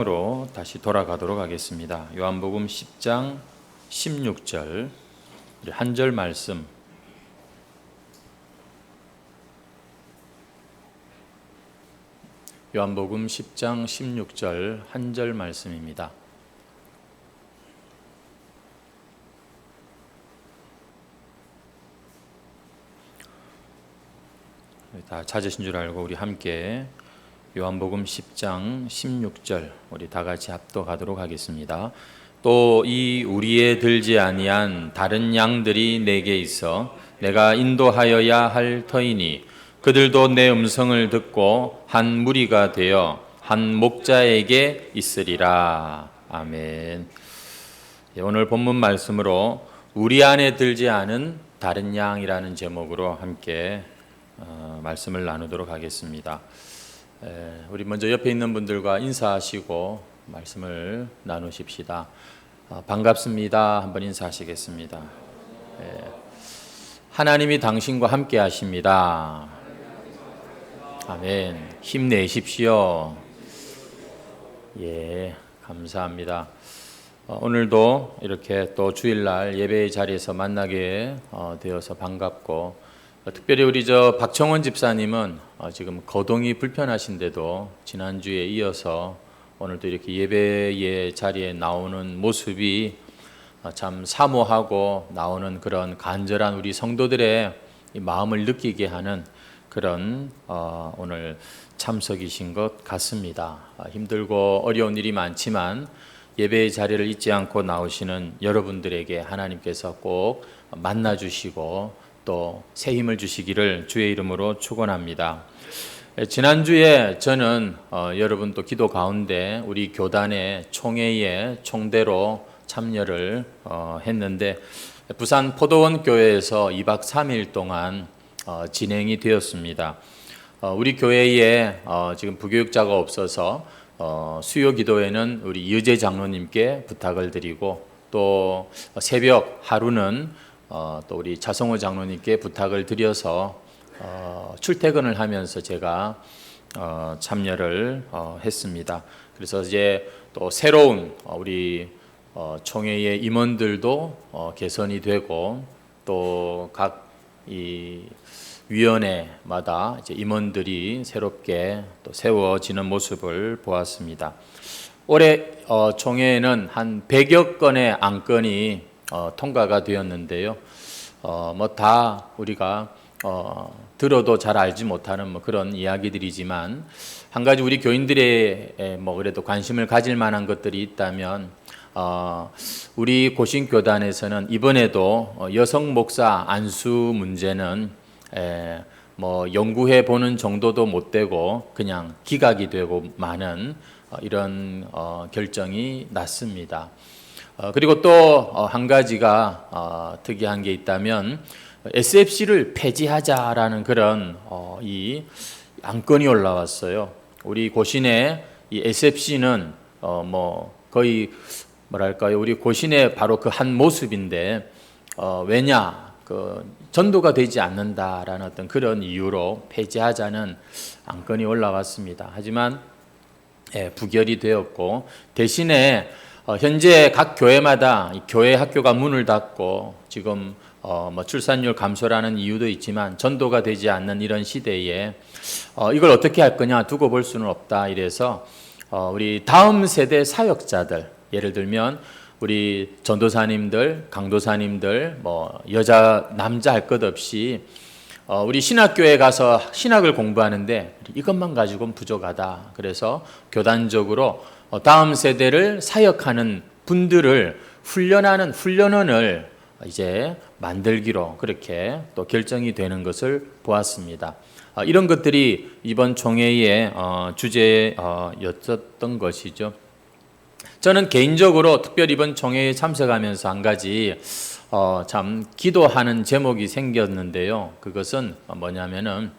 으로 다시 돌아가도록 하겠습니다. 요한복음 10장 16절 한 절 말씀. 요한복음 10장 16절 한 절 말씀입니다. 다 찾으신 줄 알고 우리 함께 요한복음 10장 16절 우리 다 같이 합독하도록 하겠습니다. 또 이 우리에 들지 아니한 다른 양들이 내게 있어 내가 인도하여야 할 터이니 그들도 내 음성을 듣고 한 무리가 되어 한 목자에게 있으리라. 아멘. 오늘 본문 말씀으로 우리 안에 들지 않은 다른 양이라는 제목으로 함께 말씀을 나누도록 하겠습니다. 우리 먼저 옆에 있는 분들과 인사하시고 말씀을 나누십시다. 반갑습니다. 한번 인사하시겠습니다. 하나님이 당신과 함께 하십니다. 아멘. 힘내십시오. 예, 감사합니다. 오늘도 이렇게 또 주일날 예배의 자리에서 만나게 되어서 반갑고, 특별히 우리 박청원 집사님은 지금 거동이 불편하신데도 지난주에 이어서 오늘도 이렇게 예배의 자리에 나오는 모습이 참 사모하고 나오는 그런 간절한 우리 성도들의 마음을 느끼게 하는 그런 오늘 참석이신 것 같습니다. 힘들고 어려운 일이 많지만 예배의 자리를 잊지 않고 나오시는 여러분들에게 하나님께서 꼭 만나주시고 또 새 힘을 주시기를 주의 이름으로 축원합니다. 지난주에 저는 여러분 또 기도 가운데 우리 교단의 총회에 총대로 참여를 했는데 부산 포도원 교회에서 2박 3일 동안 진행이 되었습니다. 우리 교회에 지금 부교육자가 없어서 수요 기도회는 우리 이의재 장로님께 부탁을 드리고, 또 새벽 하루는 또 우리 자성호 장로님께 부탁을 드려서 출퇴근을 하면서 제가 참여를 했습니다. 그래서 이제 또 새로운 우리 총회의 임원들도 개선이 되고, 또 각 이 위원회마다 이제 임원들이 새롭게 또 세워지는 모습을 보았습니다. 올해 총회에는 한 100여 건의 안건이 통과가 되었는데요. 뭐 다 우리가 들어도 잘 알지 못하는 뭐 그런 이야기들이지만, 한 가지 우리 교인들의 뭐 그래도 관심을 가질 만한 것들이 있다면, 우리 고신교단에서는 이번에도 여성 목사 안수 문제는 뭐 연구해 보는 정도도 못 되고 그냥 기각이 되고 마는 이런 결정이 났습니다. 그리고 또 한 가지가 특이한 게 있다면 SFC를 폐지하자라는 그런 이 안건이 올라왔어요. 우리 고신의 이 SFC는 뭐 거의 뭐랄까요, 우리 고신의 바로 그 한 모습인데 왜냐, 그 전도가 되지 않는다라는 어떤 그런 이유로 폐지하자는 안건이 올라왔습니다. 하지만 부결이 되었고, 대신에 현재 각 교회마다 교회 학교가 문을 닫고 지금 뭐 출산율 감소라는 이유도 있지만 전도가 되지 않는 이런 시대에 이걸 어떻게 할 거냐 두고 볼 수는 없다. 이래서 우리 다음 세대 사역자들, 예를 들면 우리 전도사님들, 강도사님들, 뭐 여자 남자 할 것 없이 우리 신학교에 가서 신학을 공부하는데 이것만 가지고는 부족하다. 그래서 교단적으로 다음 세대를 사역하는 분들을 훈련하는 훈련원을 이제 만들기로 그렇게 또 결정이 되는 것을 보았습니다. 이런 것들이 이번 총회의 주제였던 것이죠. 저는 개인적으로 특별히 이번 총회에 참석하면서 한 가지 참 기도하는 제목이 생겼는데요. 그것은 뭐냐면은,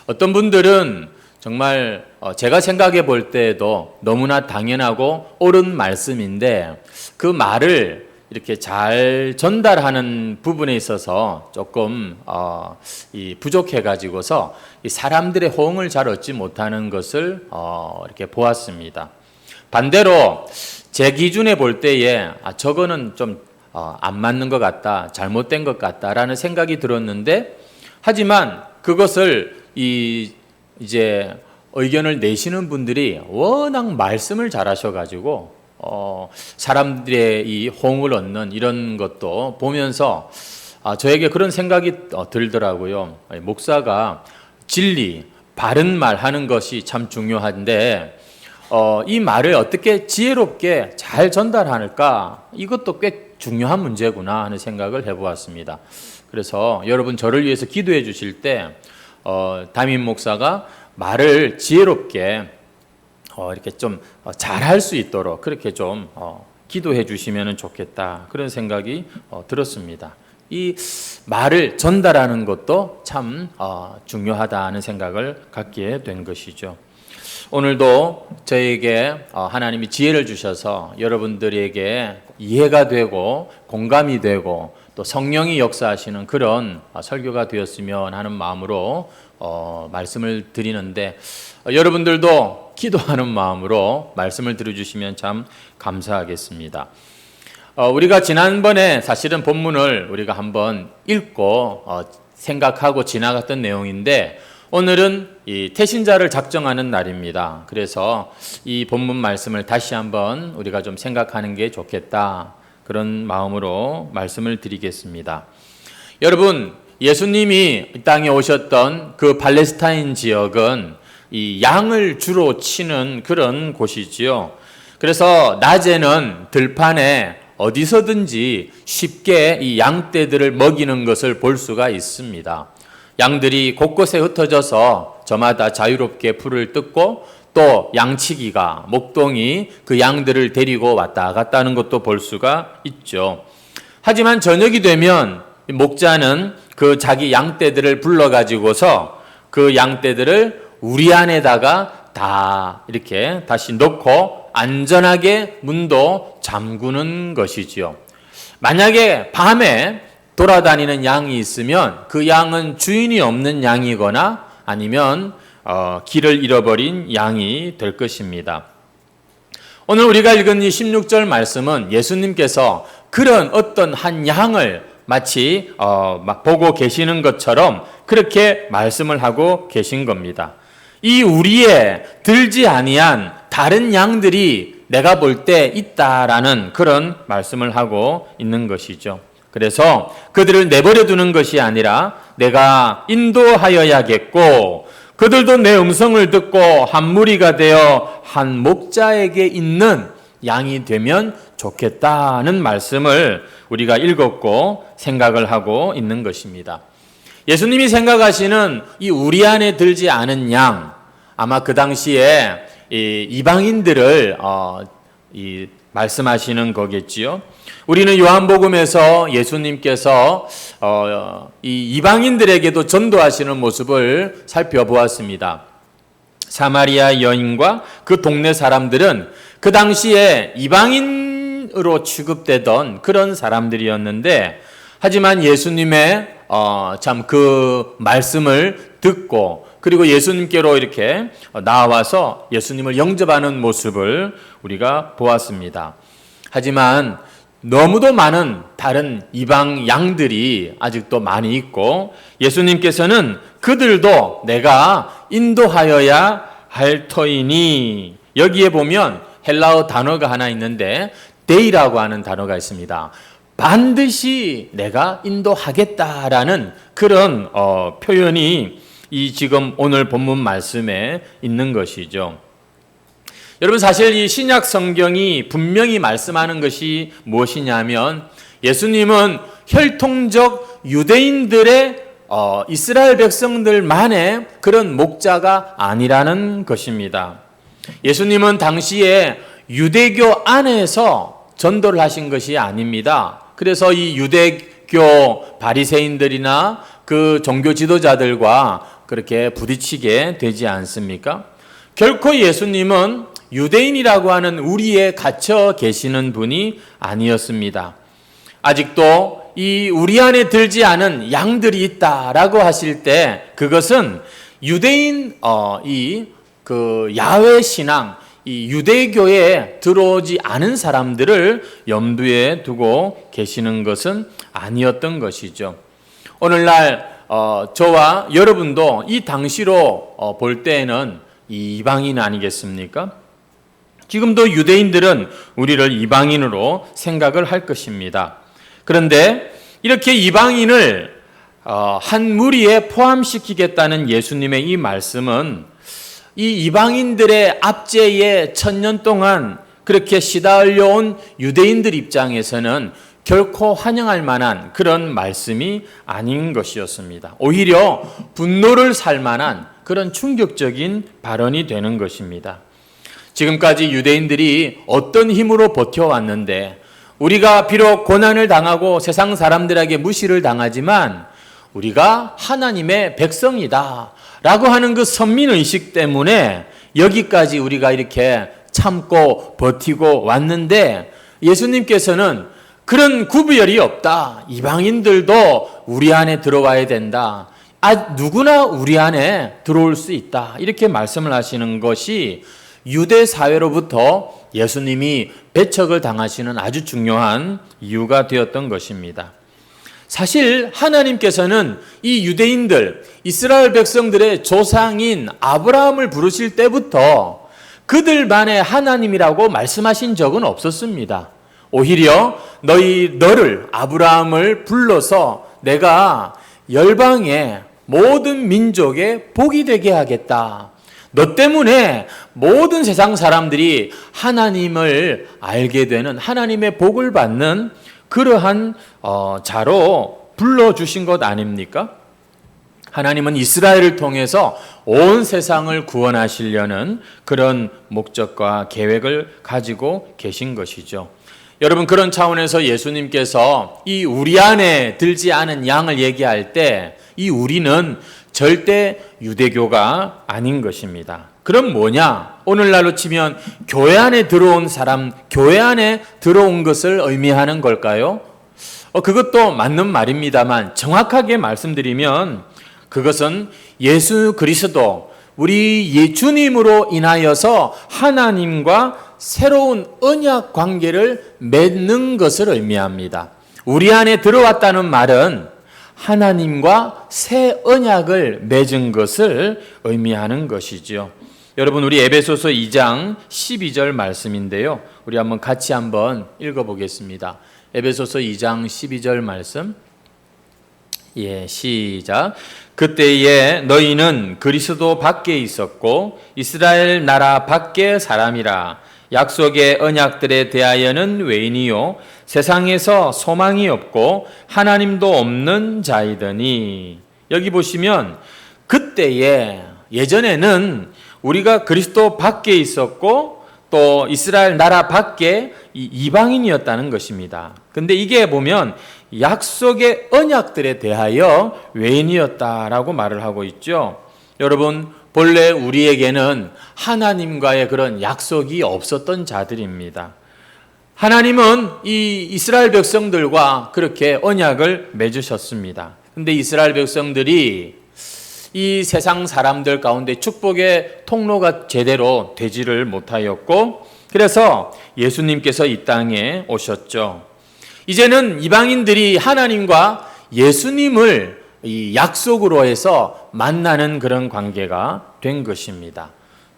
어떤 분들은 정말 제가 생각해 볼 때에도 너무나 당연하고 옳은 말씀인데 그 말을 이렇게 잘 전달하는 부분에 있어서 조금 부족해 가지고서 사람들의 호응을 잘 얻지 못하는 것을 이렇게 보았습니다. 반대로 제 기준에 볼 때에 저거는 좀 안 맞는 것 같다, 잘못된 것 같다라는 생각이 들었는데, 하지만 그것을 이제 의견을 내시는 분들이 워낙 말씀을 잘하셔가지고 사람들의 이 호응을 얻는 이런 것도 보면서 저에게 그런 생각이 들더라고요. 목사가 진리, 바른 말 하는 것이 참 중요한데 이 말을 어떻게 지혜롭게 잘 전달할까? 이것도 꽤 중요한 문제구나 하는 생각을 해보았습니다. 그래서 여러분 저를 위해서 기도해 주실 때 담임 목사가 말을 지혜롭게 이렇게 좀 잘할 수 있도록 그렇게 좀 기도해 주시면 좋겠다, 그런 생각이 들었습니다. 이 말을 전달하는 것도 참 중요하다는 생각을 갖게 된 것이죠. 오늘도 저에게 하나님이 지혜를 주셔서 여러분들에게 이해가 되고 공감이 되고 또 성령이 역사하시는 그런 설교가 되었으면 하는 마음으로 말씀을 드리는데, 여러분들도 기도하는 마음으로 말씀을 들어주시면 참 감사하겠습니다. 우리가 지난번에 사실은 본문을 우리가 한번 읽고 생각하고 지나갔던 내용인데, 오늘은 이 태신자를 작정하는 날입니다. 그래서 이 본문 말씀을 다시 한번 우리가 좀 생각하는 게 좋겠다, 그런 마음으로 말씀을 드리겠습니다. 여러분, 예수님이 이 땅에 오셨던 그 팔레스타인 지역은 이 양을 주로 치는 그런 곳이지요. 그래서 낮에는 들판에 어디서든지 쉽게 이 양떼들을 먹이는 것을 볼 수가 있습니다. 양들이 곳곳에 흩어져서 저마다 자유롭게 풀을 뜯고 또 양치기가, 목동이 그 양들을 데리고 왔다 갔다 하는 것도 볼 수가 있죠. 하지만 저녁이 되면 목자는 그 자기 양떼들을 불러가지고서 그 양떼들을 우리 안에다가 다 이렇게 다시 넣고 안전하게 문도 잠그는 것이지요. 만약에 밤에 돌아다니는 양이 있으면 그 양은 주인이 없는 양이거나 아니면 길을 잃어버린 양이 될 것입니다. 오늘 우리가 읽은 이 16절 말씀은 예수님께서 그런 어떤 한 양을 마치 막 보고 계시는 것처럼 그렇게 말씀을 하고 계신 겁니다. 이 우리에 들지 아니한 다른 양들이 내가 볼 때 있다라는 그런 말씀을 하고 있는 것이죠. 그래서 그들을 내버려 두는 것이 아니라 내가 인도하여야겠고, 그들도 내 음성을 듣고 한 무리가 되어 한 목자에게 있는 양이 되면 좋겠다는 말씀을 우리가 읽었고 생각을 하고 있는 것입니다. 예수님이 생각하시는 이 우리 안에 들지 않은 양, 아마 그 당시에 이방인들을 말씀하시는 거겠지요. 우리는 요한복음에서 예수님께서 이 이방인들에게도 전도하시는 모습을 살펴보았습니다. 사마리아 여인과 그 동네 사람들은 그 당시에 이방인으로 취급되던 그런 사람들이었는데, 하지만 예수님의 참 그 말씀을 듣고 그리고 예수님께로 이렇게 나와서 예수님을 영접하는 모습을 우리가 보았습니다. 하지만 너무도 많은 다른 이방 양들이 아직도 많이 있고, 예수님께서는 그들도 내가 인도하여야 할 터이니, 여기에 보면 헬라어 단어가 하나 있는데 데이라고 하는 단어가 있습니다. 반드시 내가 인도하겠다라는 그런 표현이 이 지금 오늘 본문 말씀에 있는 것이죠. 여러분, 사실 이 신약 성경이 분명히 말씀하는 것이 무엇이냐면, 예수님은 혈통적 유대인들의 이스라엘 백성들만의 그런 목자가 아니라는 것입니다. 예수님은 당시에 유대교 안에서 전도를 하신 것이 아닙니다. 그래서 이 유대교 바리새인들이나 그 종교 지도자들과 그렇게 부딪히게 되지 않습니까? 결코 예수님은 유대인이라고 하는 우리에 갇혀 계시는 분이 아니었습니다. 아직도 이 우리 안에 들지 않은 양들이 있다라고 하실 때, 그것은 유대인 그 야훼 신앙, 이 유대교에 들어오지 않은 사람들을 염두에 두고 계시는 것은 아니었던 것이죠. 오늘날 저와 여러분도 이 당시로 볼 때에는 이방인 아니겠습니까? 지금도 유대인들은 우리를 이방인으로 생각을 할 것입니다. 그런데 이렇게 이방인을 한 무리에 포함시키겠다는 예수님의 이 말씀은 이 이방인들의 압제에 1000년 동안 그렇게 시달려온 유대인들 입장에서는 결코 환영할 만한 그런 말씀이 아닌 것이었습니다. 오히려 분노를 살 만한 그런 충격적인 발언이 되는 것입니다. 지금까지 유대인들이 어떤 힘으로 버텨왔는데 우리가 비록 고난을 당하고 세상 사람들에게 무시를 당하지만 우리가 하나님의 백성이다 라고 하는 그 선민의식 때문에 여기까지 우리가 이렇게 참고 버티고 왔는데 예수님께서는 그런 구별이 없다. 이방인들도 우리 안에 들어와야 된다. 누구나 우리 안에 들어올 수 있다. 이렇게 말씀을 하시는 것이 유대 사회로부터 예수님이 배척을 당하시는 아주 중요한 이유가 되었던 것입니다. 사실 하나님께서는 이 유대인들, 이스라엘 백성들의 조상인 아브라함을 부르실 때부터 그들만의 하나님이라고 말씀하신 적은 없었습니다. 오히려 너를 아브라함을 불러서 내가 열방의 모든 민족의 복이 되게 하겠다. 너 때문에 모든 세상 사람들이 하나님을 알게 되는 하나님의 복을 받는 그러한 자로 불러주신 것 아닙니까? 하나님은 이스라엘을 통해서 온 세상을 구원하시려는 그런 목적과 계획을 가지고 계신 것이죠. 여러분, 그런 차원에서 예수님께서 이 우리 안에 들지 않은 양을 얘기할 때 이 우리는 절대 유대교가 아닌 것입니다. 그럼 뭐냐? 오늘날로 치면 교회 안에 들어온 사람, 교회 안에 들어온 것을 의미하는 걸까요? 그것도 맞는 말입니다만 정확하게 말씀드리면 그것은 예수 그리스도, 우리 주님으로 인하여서 하나님과 새로운 언약 관계를 맺는 것을 의미합니다. 우리 안에 들어왔다는 말은 하나님과 새 언약을 맺은 것을 의미하는 것이죠. 여러분, 우리 에베소서 2장 12절 말씀인데요. 우리 같이 한번 읽어보겠습니다. 에베소서 2장 12절 말씀. 시작. 그때에 너희는 그리스도 밖에 있었고 이스라엘 나라 밖의 사람이라. 약속의 언약들에 대하여는 외인이요 세상에서 소망이 없고 하나님도 없는 자이더니. 여기 보시면 그때에, 예전에는 우리가 그리스도 밖에 있었고 또 이스라엘 나라 밖에 이방인이었다는 것입니다. 근데 이게 보면 약속의 언약들에 대하여 외인이었다라고 말을 하고 있죠. 여러분, 본래 우리에게는 하나님과의 그런 약속이 없었던 자들입니다. 하나님은 이 이스라엘 백성들과 그렇게 언약을 맺으셨습니다. 근데 이스라엘 백성들이 이 세상 사람들 가운데 축복의 통로가 제대로 되지를 못하였고, 그래서 예수님께서 이 땅에 오셨죠. 이제는 이방인들이 하나님과 예수님을 이 약속으로 해서 만나는 그런 관계가 된 것입니다.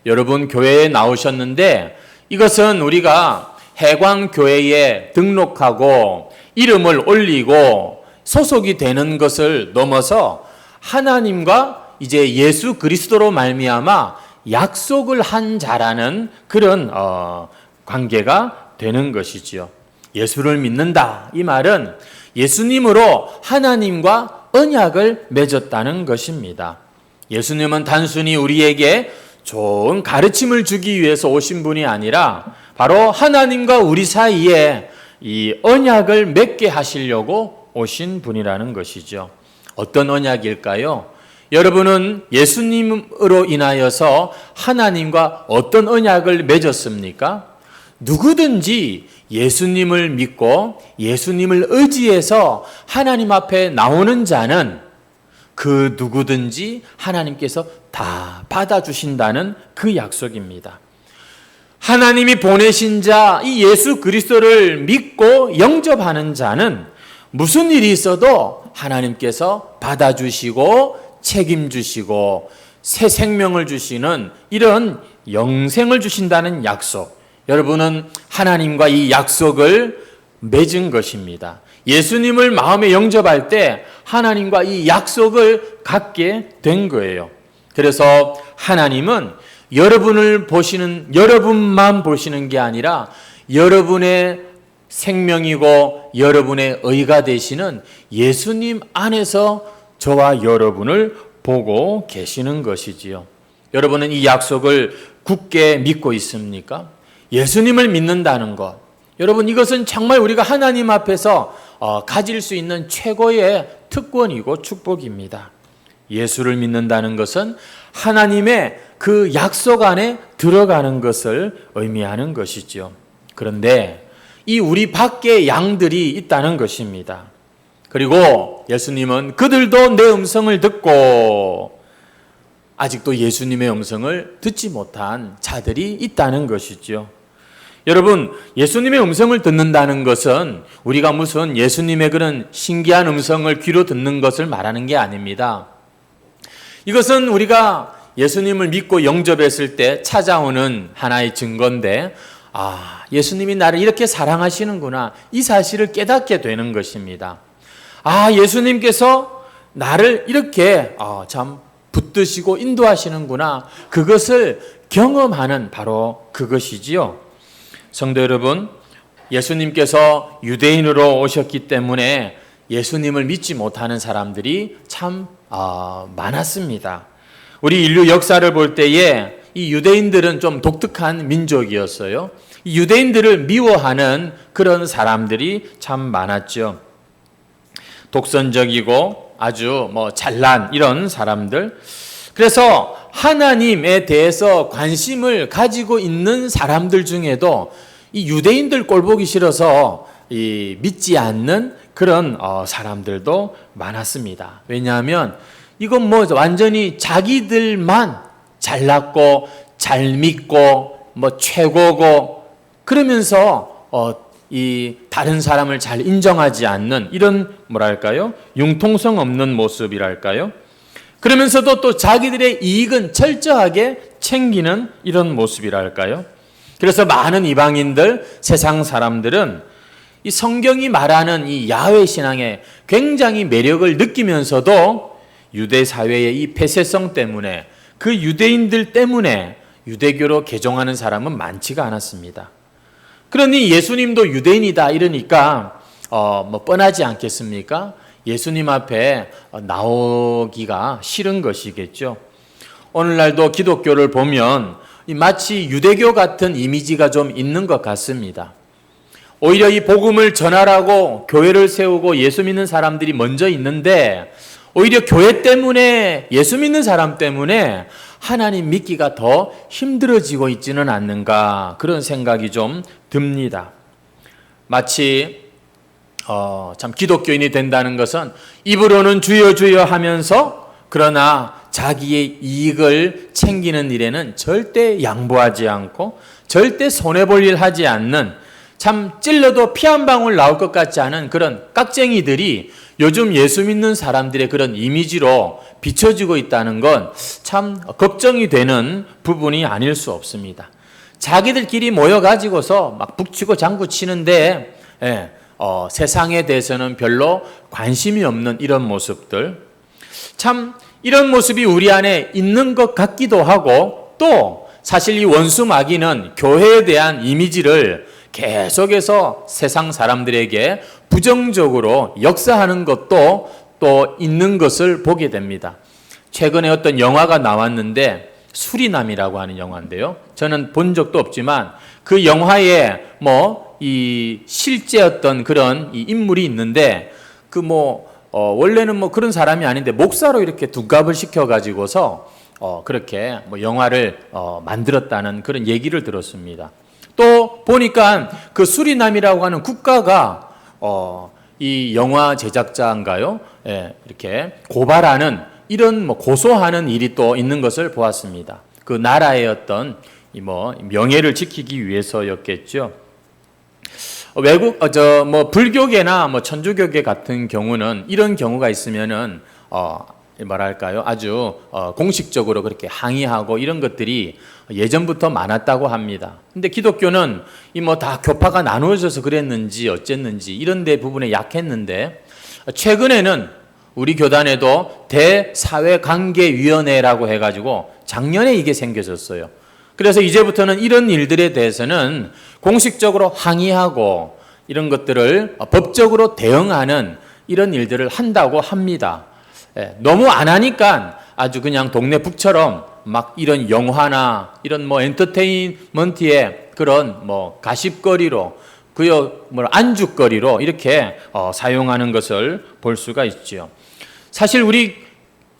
여러분, 교회에 나오셨는데 이것은 우리가 해광교회에 등록하고 이름을 올리고 소속이 되는 것을 넘어서 하나님과 이제 예수 그리스도로 말미암아 약속을 한 자라는 그런 관계가 되는 것이지요. 예수를 믿는다, 이 말은 예수님으로 하나님과 언약을 맺었다는 것입니다. 예수님은 단순히 우리에게 좋은 가르침을 주기 위해서 오신 분이 아니라 바로 하나님과 우리 사이에 이 언약을 맺게 하시려고 오신 분이라는 것이죠. 어떤 언약일까요? 여러분은 예수님으로 인하여서 하나님과 어떤 언약을 맺었습니까? 누구든지 예수님을 믿고 예수님을 의지해서 하나님 앞에 나오는 자는 그 누구든지 하나님께서 다 받아주신다는 그 약속입니다. 하나님이 보내신 자, 이 예수 그리스도를 믿고 영접하는 자는 무슨 일이 있어도 하나님께서 받아주시고 책임주시고 새 생명을 주시는 이런 영생을 주신다는 약속. 여러분은 하나님과 이 약속을 맺은 것입니다. 예수님을 마음에 영접할 때 하나님과 이 약속을 갖게 된 거예요. 그래서 하나님은 여러분만 보시는 게 아니라 여러분의 생명이고 여러분의 의가 되시는 예수님 안에서 저와 여러분을 보고 계시는 것이지요. 여러분은 이 약속을 굳게 믿고 있습니까? 예수님을 믿는다는 것. 여러분, 이것은 정말 우리가 하나님 앞에서 가질 수 있는 최고의 특권이고 축복입니다. 예수를 믿는다는 것은 하나님의 그 약속 안에 들어가는 것을 의미하는 것이죠. 그런데 이 우리 밖에 양들이 있다는 것입니다. 그리고 예수님은 그들도 내 음성을 듣고 아직도 예수님의 음성을 듣지 못한 자들이 있다는 것이죠. 여러분, 예수님의 음성을 듣는다는 것은 우리가 무슨 예수님의 그런 신기한 음성을 귀로 듣는 것을 말하는 게 아닙니다. 이것은 우리가 예수님을 믿고 영접했을 때 찾아오는 하나의 증거인데, 예수님이 나를 이렇게 사랑하시는구나, 이 사실을 깨닫게 되는 것입니다. 예수님께서 나를 이렇게 참 붙드시고 인도하시는구나, 그것을 경험하는 바로 그것이지요. 성도 여러분, 예수님께서 유대인으로 오셨기 때문에 예수님을 믿지 못하는 사람들이 참 많았습니다. 우리 인류 역사를 볼 때에 이 유대인들은 좀 독특한 민족이었어요. 이 유대인들을 미워하는 그런 사람들이 참 많았죠. 독선적이고 아주 잘난 이런 사람들. 그래서 하나님에 대해서 관심을 가지고 있는 사람들 중에도 이 유대인들 꼴 보기 싫어서 믿지 않는 그런 사람들도 많았습니다. 왜냐하면 이건 완전히 자기들만 잘났고 잘 믿고 최고고 그러면서 이 다른 사람을 잘 인정하지 않는 이런 융통성 없는 모습이랄까요? 그러면서도 또 자기들의 이익은 철저하게 챙기는 이런 모습이랄까요? 그래서 많은 이방인들, 세상 사람들은 이 성경이 말하는 이 야훼 신앙에 굉장히 매력을 느끼면서도 유대 사회의 이 폐쇄성 때문에 그 유대인들 때문에 유대교로 개종하는 사람은 많지가 않았습니다. 그러니 예수님도 유대인이다 이러니까 뻔하지 않겠습니까? 예수님 앞에 나오기가 싫은 것이겠죠. 오늘날도 기독교를 보면 마치 유대교 같은 이미지가 좀 있는 것 같습니다. 오히려 이 복음을 전하라고 교회를 세우고 예수 믿는 사람들이 먼저 있는데 오히려 교회 때문에 예수 믿는 사람 때문에 하나님 믿기가 더 힘들어지고 있지는 않는가 그런 생각이 좀 듭니다. 마치 참 기독교인이 된다는 것은 입으로는 주여 주여 하면서 그러나 자기의 이익을 챙기는 일에는 절대 양보하지 않고 절대 손해볼 일 하지 않는 참 찔러도 피 한 방울 나올 것 같지 않은 그런 깍쟁이들이 요즘 예수 믿는 사람들의 그런 이미지로 비춰지고 있다는 건 참 걱정이 되는 부분이 아닐 수 없습니다. 자기들끼리 모여가지고서 막 북치고 장구치는데 세상에 대해서는 별로 관심이 없는 이런 모습들, 참 이런 모습이 우리 안에 있는 것 같기도 하고 또 사실 이 원수 마귀는 교회에 대한 이미지를 계속해서 세상 사람들에게 부정적으로 역사하는 것도 또 있는 것을 보게 됩니다. 최근에 어떤 영화가 나왔는데 수리남이라고 하는 영화인데요. 저는 본 적도 없지만 그 영화에 이 실제 어떤 그런 이 인물이 있는데 원래는 그런 사람이 아닌데 목사로 이렇게 둔갑을 시켜가지고서 그렇게 영화를 만들었다는 그런 얘기를 들었습니다. 또 보니까 그 수리남이라고 하는 국가가 이 영화 제작자인가요? 이렇게 고발하는 이런 고소하는 일이 또 있는 것을 보았습니다. 그 나라의 어떤 명예를 지키기 위해서였겠죠. 불교계나 천주교계 같은 경우는 이런 경우가 있으면은 아주 공식적으로 그렇게 항의하고 이런 것들이 예전부터 많았다고 합니다. 근데 기독교는 다 교파가 나누어져서 그랬는지 어쨌는지 이런 데 부분에 약했는데, 최근에는 우리 교단에도 대사회관계위원회라고 해가지고 작년에 이게 생겨졌어요. 그래서 이제부터는 이런 일들에 대해서는 공식적으로 항의하고 이런 것들을 법적으로 대응하는 이런 일들을 한다고 합니다. 너무 안 하니까 아주 그냥 동네 북처럼 막 이런 영화나 이런 엔터테인먼트의 그런 가십거리로 안주거리로 이렇게 사용하는 것을 볼 수가 있죠. 사실 우리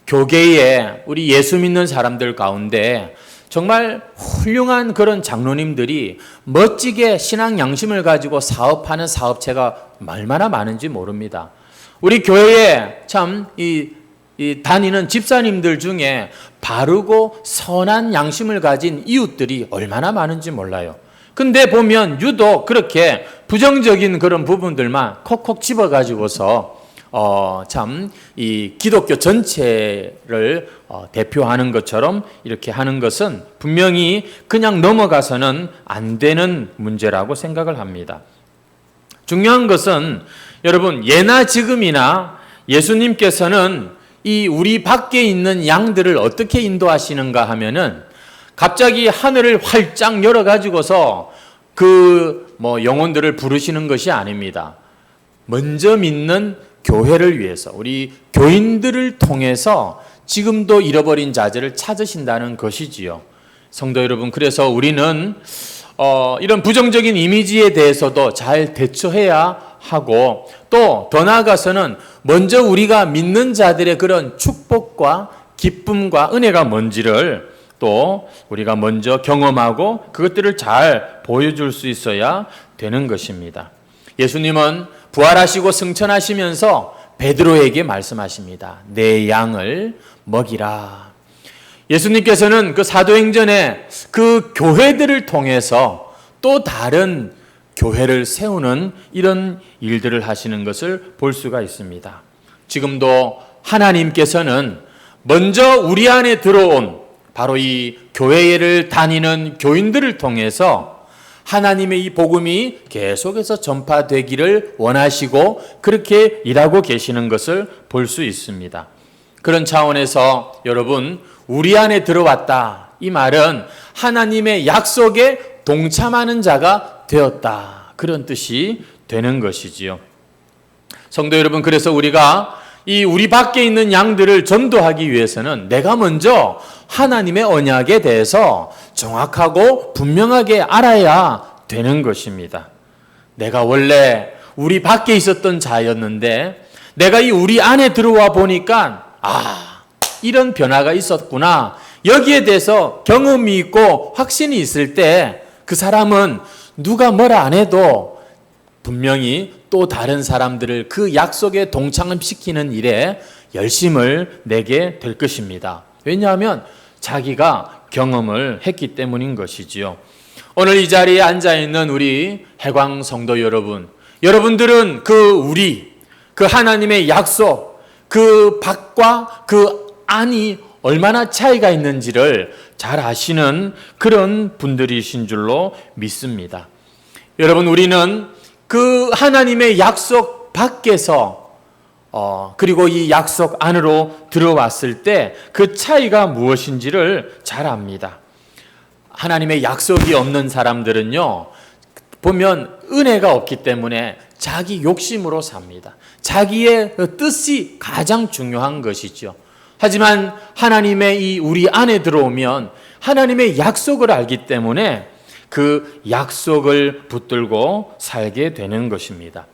교계에 우리 예수 믿는 사람들 가운데 정말 훌륭한 그런 장로님들이 멋지게 신앙 양심을 가지고 사업하는 사업체가 얼마나 많은지 모릅니다. 우리 교회에 참 다니는 집사님들 중에 바르고 선한 양심을 가진 이웃들이 얼마나 많은지 몰라요. 근데 보면 유독 그렇게 부정적인 그런 부분들만 콕콕 집어가지고서 이 기독교 전체를 대표하는 것처럼 이렇게 하는 것은 분명히 그냥 넘어가서는 안 되는 문제라고 생각을 합니다. 중요한 것은 여러분, 예나 지금이나 예수님께서는 이 우리 밖에 있는 양들을 어떻게 인도하시는가 하면은 갑자기 하늘을 활짝 열어가지고서 영혼들을 부르시는 것이 아닙니다. 먼저 믿는 교회를 위해서, 우리 교인들을 통해서 지금도 잃어버린 자들을 찾으신다는 것이지요. 성도 여러분, 그래서 우리는 이런 부정적인 이미지에 대해서도 잘 대처해야 하고, 또 더 나아가서는 먼저 우리가 믿는 자들의 그런 축복과 기쁨과 은혜가 뭔지를 또 우리가 먼저 경험하고 그것들을 잘 보여줄 수 있어야 되는 것입니다. 예수님은 부활하시고 승천하시면서 베드로에게 말씀하십니다. 내 양을 먹이라. 예수님께서는 그 사도행전에 그 교회들을 통해서 또 다른 교회를 세우는 이런 일들을 하시는 것을 볼 수가 있습니다. 지금도 하나님께서는 먼저 우리 안에 들어온 바로 이 교회를 다니는 교인들을 통해서 하나님의 이 복음이 계속해서 전파되기를 원하시고 그렇게 일하고 계시는 것을 볼 수 있습니다. 그런 차원에서 여러분, 우리 안에 들어왔다. 이 말은 하나님의 약속에 동참하는 자가 되었다. 그런 뜻이 되는 것이지요. 성도 여러분, 그래서 우리가 우리 밖에 있는 양들을 전도하기 위해서는 내가 먼저 하나님의 언약에 대해서 정확하고 분명하게 알아야 되는 것입니다. 내가 원래 우리 밖에 있었던 자였는데 내가 우리 안에 들어와 보니까 이런 변화가 있었구나. 여기에 대해서 경험이 있고 확신이 있을 때 그 사람은 누가 뭐라 안 해도 분명히 또 다른 사람들을 그 약속에 동참시키는 일에 열심을 내게 될 것입니다. 왜냐하면 자기가 경험을 했기 때문인 것이지요. 오늘 이 자리에 앉아있는 우리 해광 성도 여러분, 여러분들은 그 하나님의 약속, 그 밖과 그 안이 얼마나 차이가 있는지를 잘 아시는 그런 분들이신 줄로 믿습니다. 여러분, 우리는 그 하나님의 약속 밖에서 그리고 이 약속 안으로 들어왔을 때 그 차이가 무엇인지를 잘 압니다. 하나님의 약속이 없는 사람들은요, 보면 은혜가 없기 때문에 자기 욕심으로 삽니다. 자기의 뜻이 가장 중요한 것이죠. 하지만 하나님의 우리 안에 들어오면 하나님의 약속을 알기 때문에 그 약속을 붙들고 살게 되는 것입니다.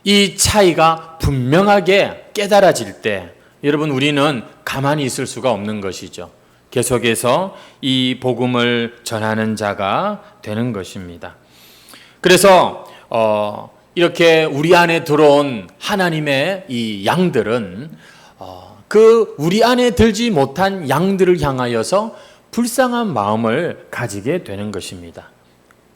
이 차이가 분명하게 깨달아질 때 여러분, 우리는 가만히 있을 수가 없는 것이죠. 계속해서 이 복음을 전하는 자가 되는 것입니다. 그래서 이렇게 우리 안에 들어온 하나님의 이 양들은 그 우리 안에 들지 못한 양들을 향하여서 불쌍한 마음을 가지게 되는 것입니다.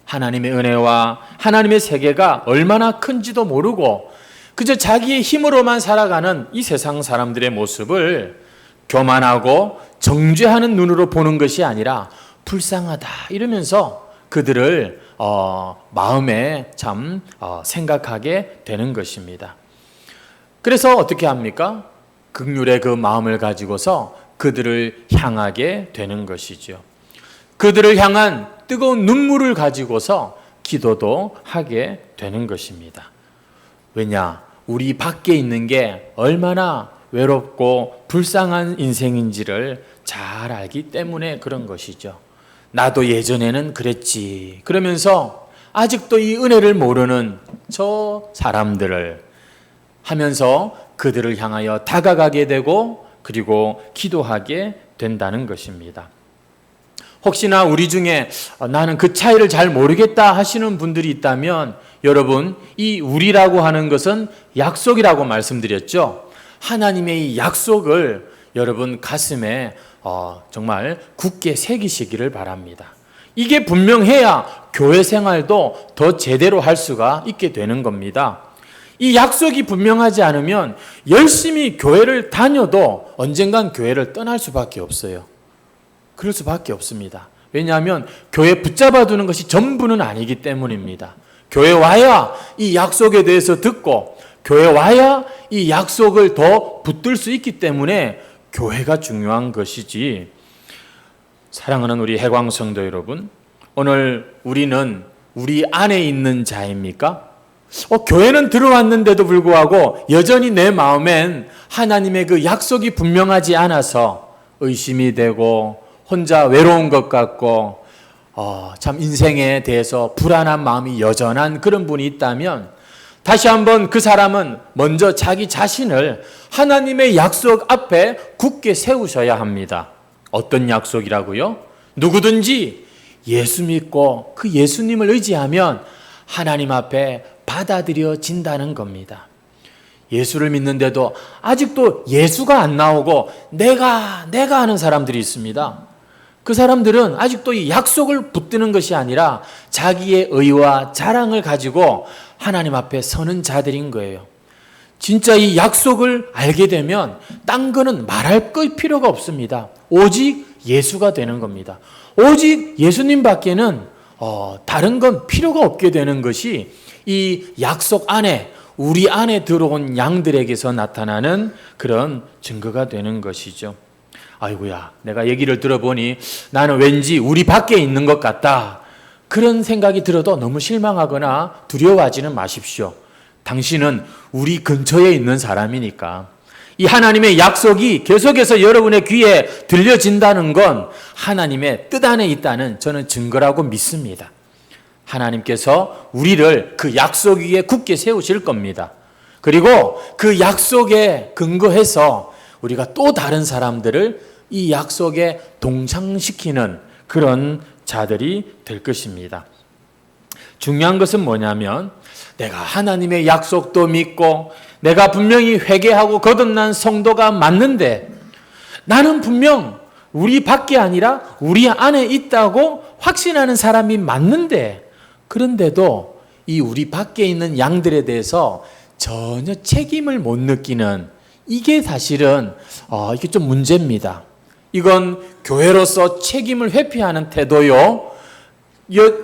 하나님의 은혜와 하나님의 세계가 얼마나 큰지도 모르고 그저 자기의 힘으로만 살아가는 이 세상 사람들의 모습을 교만하고 정죄하는 눈으로 보는 것이 아니라 불쌍하다 이러면서 그들을 마음에 참 생각하게 되는 것입니다. 그래서 어떻게 합니까? 긍휼의 그 마음을 가지고서 그들을 향하게 되는 것이죠. 그들을 향한 뜨거운 눈물을 가지고서 기도도 하게 되는 것입니다. 왜냐? 우리 밖에 있는 게 얼마나 외롭고 불쌍한 인생인지를 잘 알기 때문에 그런 것이죠. 나도 예전에는 그랬지. 그러면서 아직도 이 은혜를 모르는 저 사람들을 하면서 그들을 향하여 다가가게 되고 그리고 기도하게 된다는 것입니다. 혹시나 우리 중에 나는 그 차이를 잘 모르겠다 하시는 분들이 있다면 여러분, 이 우리라고 하는 것은 약속이라고 말씀드렸죠. 하나님의 이 약속을 여러분 가슴에 정말 굳게 새기시기를 바랍니다. 이게 분명해야 교회 생활도 더 제대로 할 수가 있게 되는 겁니다. 이 약속이 분명하지 않으면 열심히 교회를 다녀도 언젠간 교회를 떠날 수밖에 없어요. 그럴 수밖에 없습니다. 왜냐하면 교회 붙잡아 두는 것이 전부는 아니기 때문입니다. 교회 와야 이 약속에 대해서 듣고 교회 와야 이 약속을 더 붙들 수 있기 때문에 교회가 중요한 것이지. 사랑하는 우리 해광성도 여러분, 오늘 우리는 우리 안에 있는 자입니까? 교회는 들어왔는데도 불구하고 여전히 내 마음엔 하나님의 그 약속이 분명하지 않아서 의심이 되고 혼자 외로운 것 같고 참 인생에 대해서 불안한 마음이 여전한 그런 분이 있다면 다시 한번 그 사람은 먼저 자기 자신을 하나님의 약속 앞에 굳게 세우셔야 합니다. 어떤 약속이라고요? 누구든지 예수 믿고 그 예수님을 의지하면 하나님 앞에 받아들여진다는 겁니다. 예수를 믿는데도 아직도 예수가 안 나오고 내가 하는 사람들이 있습니다. 그 사람들은 아직도 이 약속을 붙드는 것이 아니라 자기의 의와 자랑을 가지고 하나님 앞에 서는 자들인 거예요. 진짜 이 약속을 알게 되면 딴 거는 말할 필요가 없습니다. 오직 예수가 되는 겁니다. 오직 예수님 밖에는 다른 건 필요가 없게 되는 것이 이 약속 안에 우리 안에 들어온 양들에게서 나타나는 그런 증거가 되는 것이죠. 아이고야, 내가 얘기를 들어보니 나는 왠지 우리 밖에 있는 것 같다. 그런 생각이 들어도 너무 실망하거나 두려워하지는 마십시오. 당신은 우리 근처에 있는 사람이니까. 이 하나님의 약속이 계속해서 여러분의 귀에 들려진다는 건 하나님의 뜻 안에 있다는 저는 증거라고 믿습니다. 하나님께서 우리를 그 약속 위에 굳게 세우실 겁니다. 그리고 그 약속에 근거해서 우리가 또 다른 사람들을 이 약속에 동참시키는 그런 자들이 될 것입니다. 중요한 것은 뭐냐면 내가 하나님의 약속도 믿고 내가 분명히 회개하고 거듭난 성도가 맞는데 나는 분명 우리 밖에 아니라 우리 안에 있다고 확신하는 사람이 맞는데 그런데도 이 우리 밖에 있는 양들에 대해서 전혀 책임을 못 느끼는 이게 사실은 이게 좀 문제입니다. 이건 교회로서 책임을 회피하는 태도요.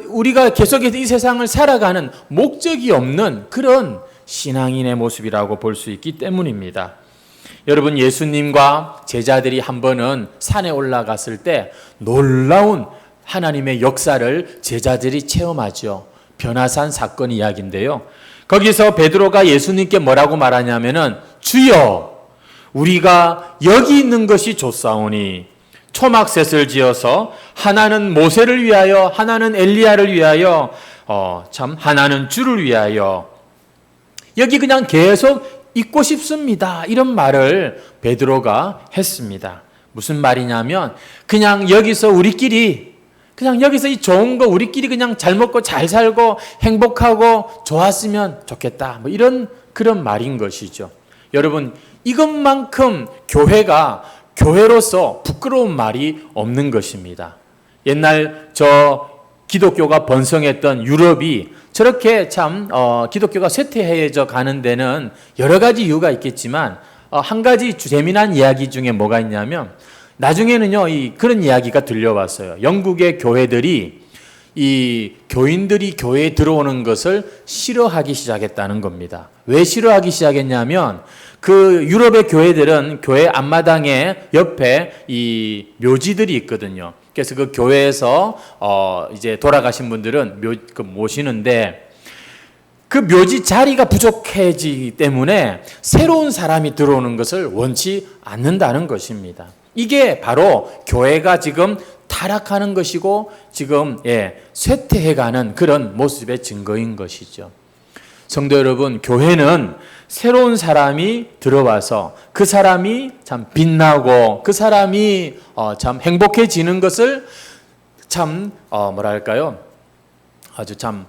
우리가 계속해서 이 세상을 살아가는 목적이 없는 그런 신앙인의 모습이라고 볼 수 있기 때문입니다. 여러분, 예수님과 제자들이 한 번은 산에 올라갔을 때 놀라운 하나님의 역사를 제자들이 체험하죠. 변화산 사건 이야기인데요. 거기서 베드로가 예수님께 뭐라고 말하냐면은 주여, 우리가 여기 있는 것이 좋사오니 초막셋을 지어서 하나는 모세를 위하여 하나는 엘리야를 위하여 하나는 주를 위하여 여기 그냥 계속 있고 싶습니다. 이런 말을 베드로가 했습니다. 무슨 말이냐면 그냥 여기서 우리끼리 그냥 여기서 이 좋은 거 우리끼리 그냥 잘 먹고 잘 살고 행복하고 좋았으면 좋겠다. 이런 그런 말인 것이죠. 여러분, 이것만큼 교회가 교회로서 부끄러운 말이 없는 것입니다. 옛날 기독교가 번성했던 유럽이 저렇게 참 기독교가 쇠퇴해져 가는 데는 여러 가지 이유가 있겠지만 한 가지 재미난 이야기 중에 뭐가 있냐면 나중에는요 그런 이야기가 들려왔어요. 영국의 교회들이 이 교인들이 교회에 들어오는 것을 싫어하기 시작했다는 겁니다. 왜 싫어하기 시작했냐면 그 유럽의 교회들은 교회 앞마당에 옆에 이 묘지들이 있거든요. 그래서 그 교회에서 이제 돌아가신 분들은 모시는데 그 묘지 자리가 부족해지기 때문에 새로운 사람이 들어오는 것을 원치 않는다는 것입니다. 이게 바로 교회가 지금 타락하는 것이고 지금 쇠퇴해가는 그런 모습의 증거인 것이죠. 성도 여러분, 교회는 새로운 사람이 들어와서 그 사람이 참 빛나고 그 사람이 참 행복해지는 것을 참 아주 참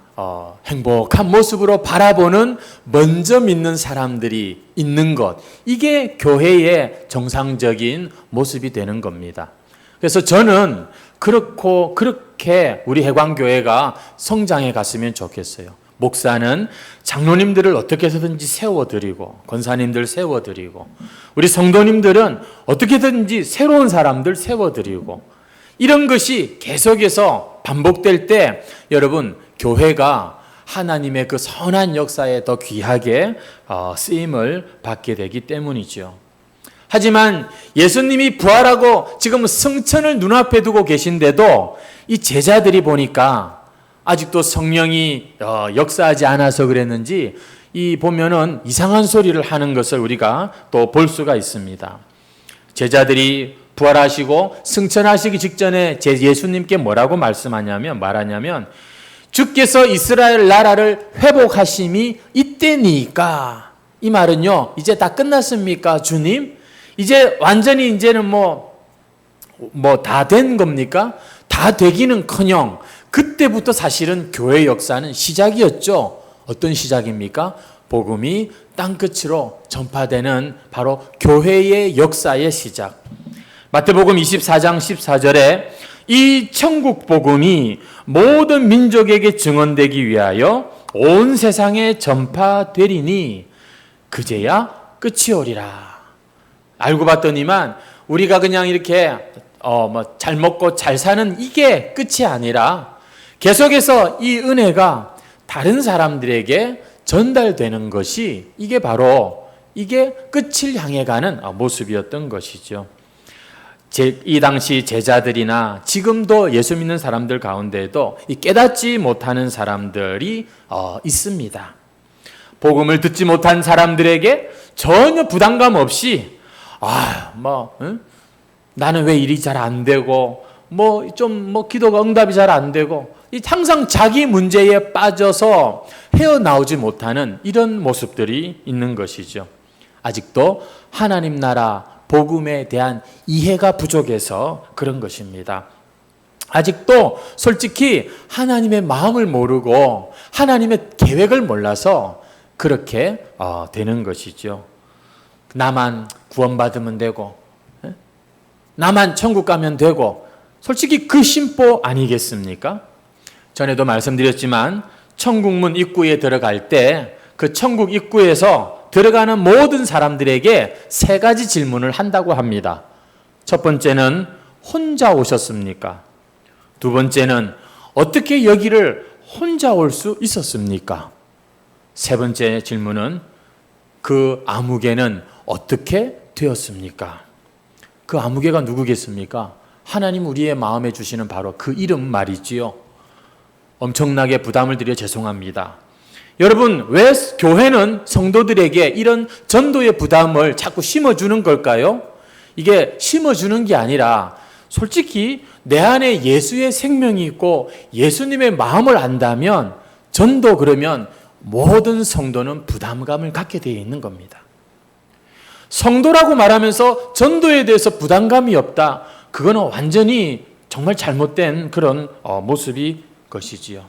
행복한 모습으로 바라보는 먼저 믿는 사람들이 있는 것, 이게 교회의 정상적인 모습이 되는 겁니다. 그래서 저는 그렇게 우리 해광교회가 성장해 갔으면 좋겠어요. 목사는 장로님들을 어떻게 해서든지 세워드리고 권사님들 세워드리고 우리 성도님들은 어떻게든지 새로운 사람들 세워드리고 이런 것이 계속해서 반복될 때 여러분 교회가 하나님의 그 선한 역사에 더 귀하게 쓰임을 받게 되기 때문이죠. 하지만 예수님이 부활하고 지금 승천을 눈앞에 두고 계신데도 이 제자들이 보니까 아직도 성령이 역사하지 않아서 그랬는지 보면은 이상한 소리를 하는 것을 우리가 또 볼 수가 있습니다. 제자들이 부활하시고 승천하시기 직전에 예수님께 뭐라고 말하냐면 주께서 이스라엘 나라를 회복하심이 이때니까. 이 말은요, 이제 다 끝났습니까, 주님? 이제 완전히 이제는 다 된 겁니까? 다 되기는커녕 그때부터 사실은 교회 역사는 시작이었죠. 어떤 시작입니까? 복음이 땅끝으로 전파되는 바로 교회의 역사의 시작. 마태복음 24장 14절에 이 천국 복음이 모든 민족에게 증언되기 위하여 온 세상에 전파되리니 그제야 끝이 오리라. 알고 봤더니만 우리가 그냥 이렇게 잘 먹고 잘 사는 이게 끝이 아니라 계속해서 이 은혜가 다른 사람들에게 전달되는 것이 이게 바로 끝을 향해 가는 모습이었던 것이죠. 이 당시 제자들이나 지금도 예수 믿는 사람들 가운데에도 깨닫지 못하는 사람들이 있습니다. 복음을 듣지 못한 사람들에게 전혀 부담감 없이 나는 왜 일이 잘 안 되고 기도가 응답이 잘 안 되고 항상 자기 문제에 빠져서 헤어나오지 못하는 이런 모습들이 있는 것이죠. 아직도 하나님 나라 복음에 대한 이해가 부족해서 그런 것입니다. 아직도 솔직히 하나님의 마음을 모르고 하나님의 계획을 몰라서 그렇게 되는 것이죠. 나만 구원받으면 되고 나만 천국 가면 되고 솔직히 그 심보 아니겠습니까? 전에도 말씀드렸지만 천국문 입구에 들어갈 때 그 천국 입구에서 들어가는 모든 사람들에게 세 가지 질문을 한다고 합니다. 첫 번째는 혼자 오셨습니까? 두 번째는 어떻게 여기를 혼자 올 수 있었습니까? 세 번째 질문은 그 아무개는 어떻게 되었습니까? 그 아무개가 누구겠습니까? 하나님 우리의 마음에 주시는 바로 그 이름 말이지요. 엄청나게 부담을 드려 죄송합니다. 여러분, 왜 교회는 성도들에게 이런 전도의 부담을 자꾸 심어주는 걸까요? 이게 심어주는 게 아니라 솔직히 내 안에 예수의 생명이 있고 예수님의 마음을 안다면 전도 그러면 모든 성도는 부담감을 갖게 되어 있는 겁니다. 성도라고 말하면서 전도에 대해서 부담감이 없다. 그거는 완전히 정말 잘못된 그런 모습이 것이지요.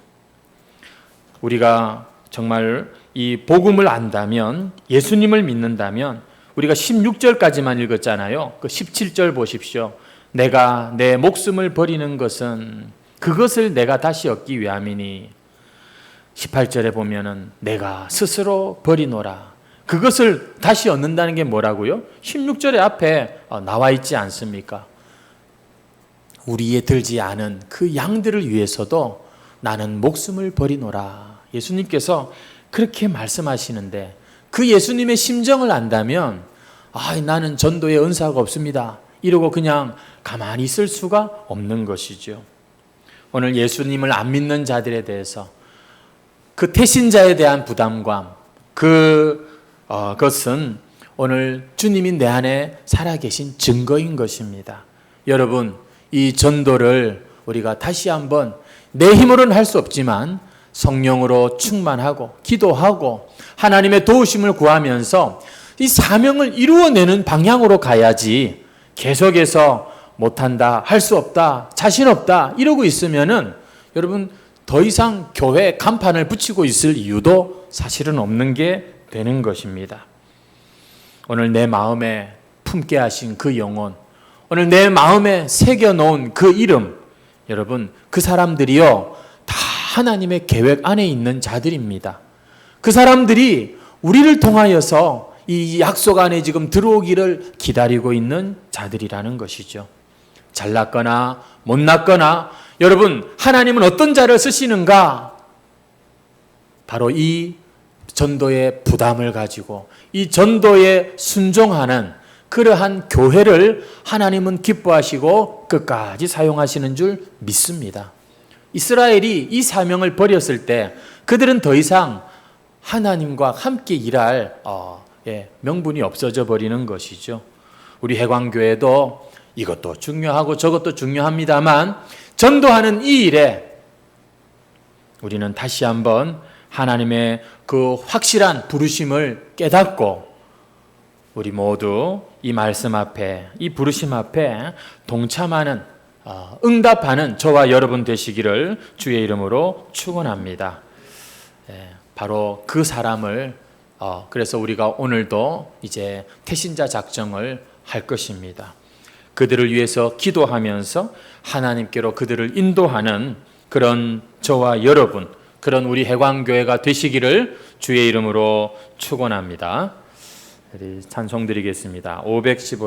우리가 정말 이 복음을 안다면, 예수님을 믿는다면 우리가 16절까지만 읽었잖아요. 그 17절 보십시오. 내가 내 목숨을 버리는 것은 그것을 내가 다시 얻기 위함이니 18절에 보면은 내가 스스로 버리노라. 그것을 다시 얻는다는 게 뭐라고요? 16절에 앞에 나와 있지 않습니까? 우리에 들지 않은 그 양들을 위해서도 나는 목숨을 버리노라. 예수님께서 그렇게 말씀하시는데 그 예수님의 심정을 안다면 나는 전도에 은사가 없습니다. 이러고 그냥 가만히 있을 수가 없는 것이죠. 오늘 예수님을 안 믿는 자들에 대해서 그 태신자에 대한 부담감, 그것은 오늘 주님이 내 안에 살아계신 증거인 것입니다. 여러분, 이 전도를 우리가 다시 한번 내 힘으로는 할 수 없지만 성령으로 충만하고 기도하고 하나님의 도우심을 구하면서 이 사명을 이루어내는 방향으로 가야지 계속해서 못한다, 할 수 없다, 자신 없다 이러고 있으면은 여러분 더 이상 교회 간판을 붙이고 있을 이유도 사실은 없는 게 되는 것입니다. 오늘 내 마음에 품게 하신 그 영혼, 오늘 내 마음에 새겨놓은 그 이름, 여러분 그 사람들이요 다 하나님의 계획 안에 있는 자들입니다. 그 사람들이 우리를 통하여서 이 약속 안에 지금 들어오기를 기다리고 있는 자들이라는 것이죠. 잘났거나 못났거나 여러분 하나님은 어떤 자를 쓰시는가? 바로 이 전도의 부담을 가지고 이 전도에 순종하는 그러한 교회를 하나님은 기뻐하시고 끝까지 사용하시는 줄 믿습니다. 이스라엘이 이 사명을 버렸을 때 그들은 더 이상 하나님과 함께 일할 명분이 없어져 버리는 것이죠. 우리 해광교회도 이것도 중요하고 저것도 중요합니다만 전도하는 이 일에 우리는 다시 한번 하나님의 그 확실한 부르심을 깨닫고 우리 모두 이 말씀 앞에, 이 부르심 앞에 동참하는, 응답하는 저와 여러분 되시기를 주의 이름으로 축원합니다. 바로 그 사람을 그래서 우리가 오늘도 이제 태신자 작정을 할 것입니다. 그들을 위해서 기도하면서 하나님께로 그들을 인도하는 그런 저와 여러분, 그런 우리 해광교회가 되시기를 주의 이름으로 축원합니다. 찬송 드리겠습니다. 515